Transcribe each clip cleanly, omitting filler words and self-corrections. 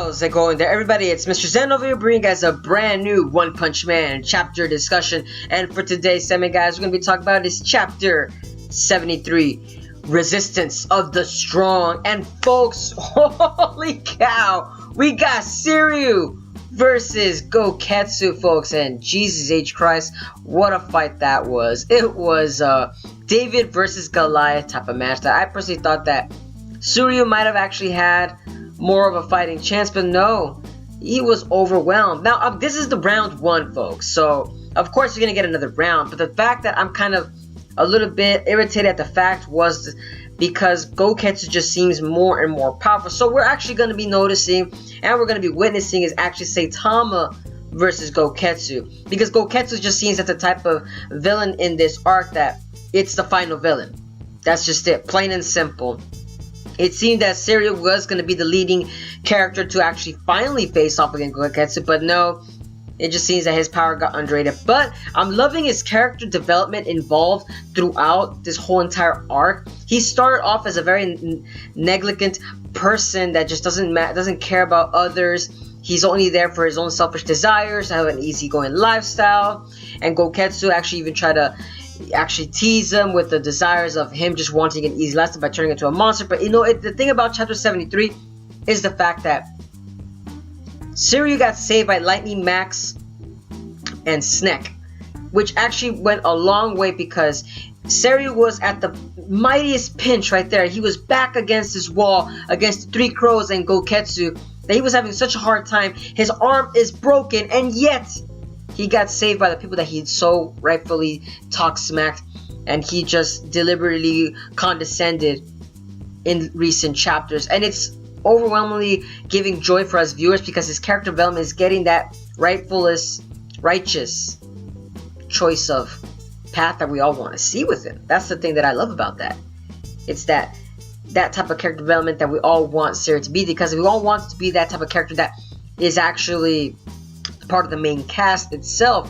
How's it going there, everybody? It's Mr. Zen over here bringing you guys a brand new One Punch Man chapter discussion. And for today's segment, guys, we're going to be talking about this chapter 73, Resistance of the Strong. And folks, holy cow, we got Siryu versus Goketsu, folks. And Jesus H. Christ, what a fight that was. It was David versus Goliath type of match that I personally thought that Siryu might have actually had more of a fighting chance, but no, he was overwhelmed. Now, this is the round one, folks, so of course you're gonna get another round, but the fact that I'm kind of a little bit irritated at the fact was because Goketsu just seems more and more powerful. So we're actually going to be noticing and we're going to be witnessing is actually Saitama versus Goketsu, because Goketsu just seems that the type of villain in this arc that it's the final villain. That's just it, plain and simple. It seemed that Siryu was going to be the leading character to actually finally face off against Goketsu, but no, it just seems that his power got underrated. But I'm loving his character development involved throughout this whole entire arc. He started off as a very negligent person that just doesn't care about others. He's only there for his own selfish desires, have an easygoing lifestyle, and Goketsu actually even tried to tease him with the desires of him just wanting an easy lifestyle by turning into a monster. But you know, the thing about chapter 73 is the fact that Siryu got saved by Lightning Max and Snek, which actually went a long way because Siryu was at the mightiest pinch right there. He was back against this wall against the Three Crows and Goketsu that he was having such a hard time. His arm is broken, and yet he got saved by the people that he so rightfully talked smack, and he just deliberately condescended in recent chapters. And it's overwhelmingly giving joy for us viewers because his character development is getting that righteous choice of path that we all want to see with him. That's the thing that I love about that. It's that type of character development that we all want Siryu to be, because we all want to be that type of character that is actually part of the main cast itself.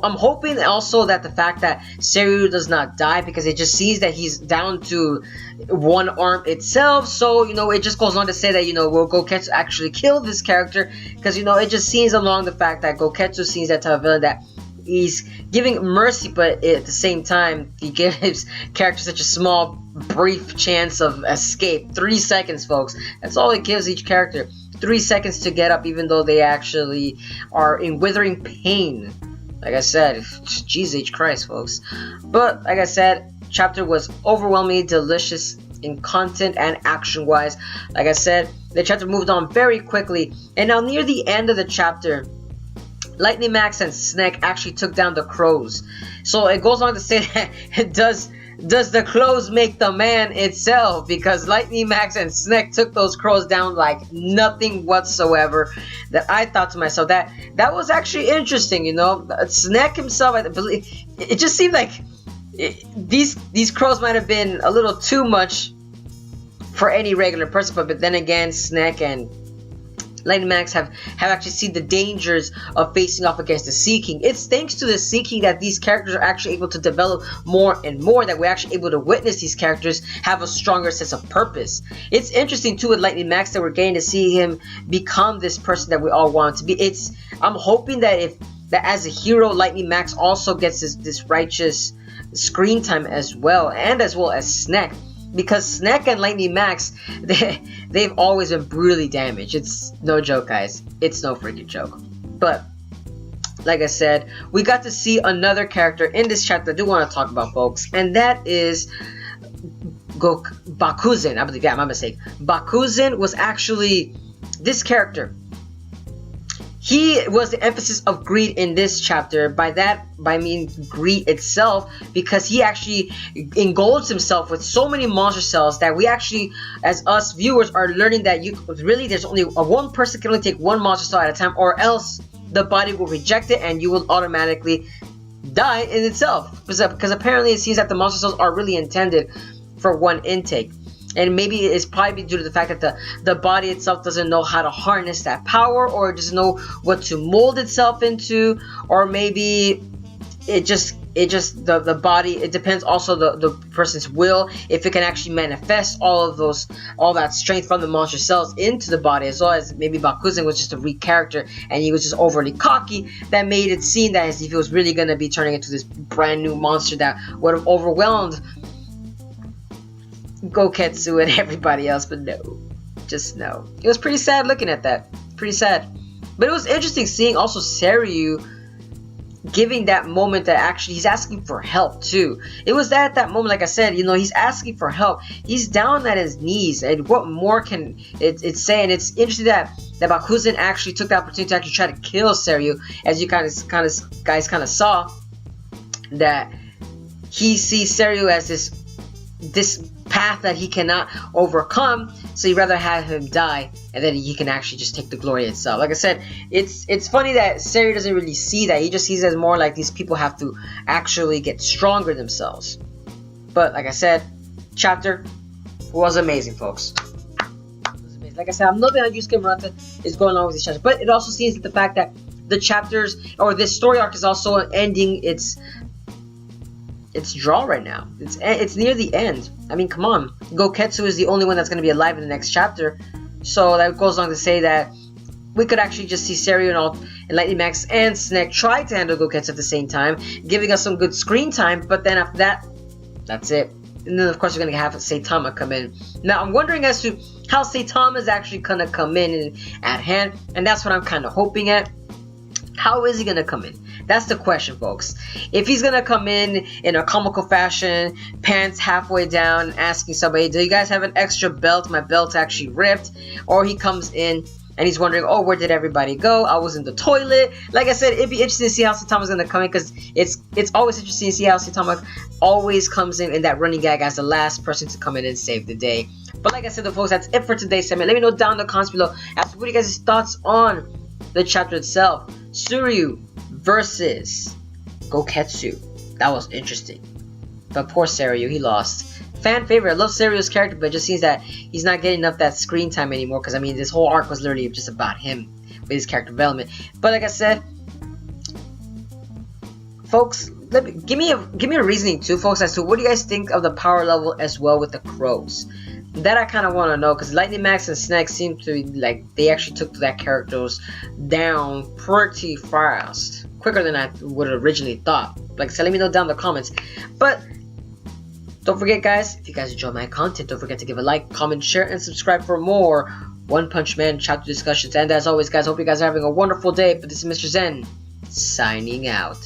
I'm hoping also that the fact that Siryu does not die, because it just seems that he's down to one arm itself. So, you know, it just goes on to say that, you know, will Goketsu actually kill this character? Because, you know, it just seems along the fact that Goketsu seems that type of villain that he's giving mercy, but at the same time, he gives characters such a small, brief chance of escape. 3 seconds, folks. That's all it gives each character. 3 seconds to get up, even though they actually are in withering pain. Like I said, Jesus H. Christ, folks. But like I said, chapter was overwhelmingly delicious in content and action-wise. Like I said, the chapter moved on very quickly, and now near the end of the chapter, Lightning Max and Snek actually took down the Crows. So it goes on to say that it does the clothes make the man itself, because Lightning Max and Snek took those Crows down like nothing whatsoever. That I thought to myself that was actually interesting, you know. Snek himself, I believe, it just seemed like these Crows might have been a little too much for any regular person, but then again, Snek and Lightning Max have actually seen the dangers of facing off against the Sea King. It's thanks to the Sea King that these characters are actually able to develop more and more, that we're actually able to witness these characters have a stronger sense of purpose. It's interesting too with Lightning Max that we're getting to see him become this person that we all want to be. I'm hoping that as a hero, Lightning Max also gets this righteous screen time as well as Snek. Because Snek and Lightning Max, they've always been brutally damaged. It's no joke, guys. It's no freaking joke. But, like I said, we got to see another character in this chapter I do want to talk about, folks. And that is Bakuzin. I believe, yeah, my mistake. Bakuzin was actually this character. He was the emphasis of greed in this chapter. By that, I mean greed itself, because he actually engulfs himself with so many monster cells that we actually, as us viewers, are learning that there's only one person can only take one monster cell at a time, or else the body will reject it and you will automatically die in itself. Because apparently it seems that the monster cells are really intended for one intake. And maybe it's probably due to the fact that the body itself doesn't know how to harness that power, or doesn't know what to mold itself into, or maybe it just it just the body, it depends also the person's will, if it can actually manifest all that strength from the monster cells into the body, as well as maybe Bakuzan was just a weak character and he was just overly cocky, that made it seem that as if he was really gonna be turning into this brand new monster that would have overwhelmed Goketsu and everybody else. But no, just no. It was pretty sad looking at that, pretty sad. But it was interesting seeing also Seiryu giving that moment that actually he's asking for help too. It was at that moment, like I said, you know, he's asking for help. He's down at his knees, and what more can it say? And it's interesting that Bakuzan actually took the opportunity to actually try to kill Seiryu, as you guys kind of saw that he sees Seiryu as this path that he cannot overcome, so he'd rather have him die, and then he can actually just take the glory itself. Like I said, it's funny that Seiryu doesn't really see that. He just sees it as more like these people have to actually get stronger themselves. But like I said, chapter was amazing, folks. It was amazing. Like I said, I'm not that Yusuke Murata is going along with these chapters, but it also seems the fact that the chapters, or this story arc, is also ending its draw right now. It's near the end. I mean, come on. Goketsu is the only one that's going to be alive in the next chapter. So that goes on to say that we could actually just see Seiryu and Lightning Max and Snake try to handle Goketsu at the same time, giving us some good screen time, but then after that, that's it. And then of course we're going to have Saitama come in. Now I'm wondering as to how Saitama is actually going to come in at hand, and that's what I'm kind of hoping at. How is he going to come in? That's the question, folks. If he's going to come in a comical fashion, pants halfway down, asking somebody, do you guys have an extra belt? My belt's actually ripped. Or he comes in and he's wondering, oh, where did everybody go? I was in the toilet. Like I said, it'd be interesting to see how Saitama's going to come in, because it's always interesting to see how Saitama always comes in that running gag as the last person to come in and save the day. But like I said, folks, that's it for today's segment. Let me know down in the comments below as to what you guys' thoughts on the chapter itself. Suryu versus Goketsu. That was interesting. But poor Seiryu, he lost. Fan favorite. I love Seiryu's character, but it just seems that he's not getting enough that screen time anymore, because I mean this whole arc was literally just about him with his character development. But like I said, folks, give me a reasoning too, folks, as to what do you guys think of the power level as well with the crows. That I kind of want to know, because Lightning Max and Snake seem to be like they actually took that characters down pretty fast, quicker than I would have originally thought. Like I said, let me know down in the comments. But don't forget, guys, if you guys enjoy my content, don't forget to give a like, comment, share, and subscribe for more One Punch Man chapter discussions. And as always, guys, hope you guys are having a wonderful day. But this is Mr. Zen signing out.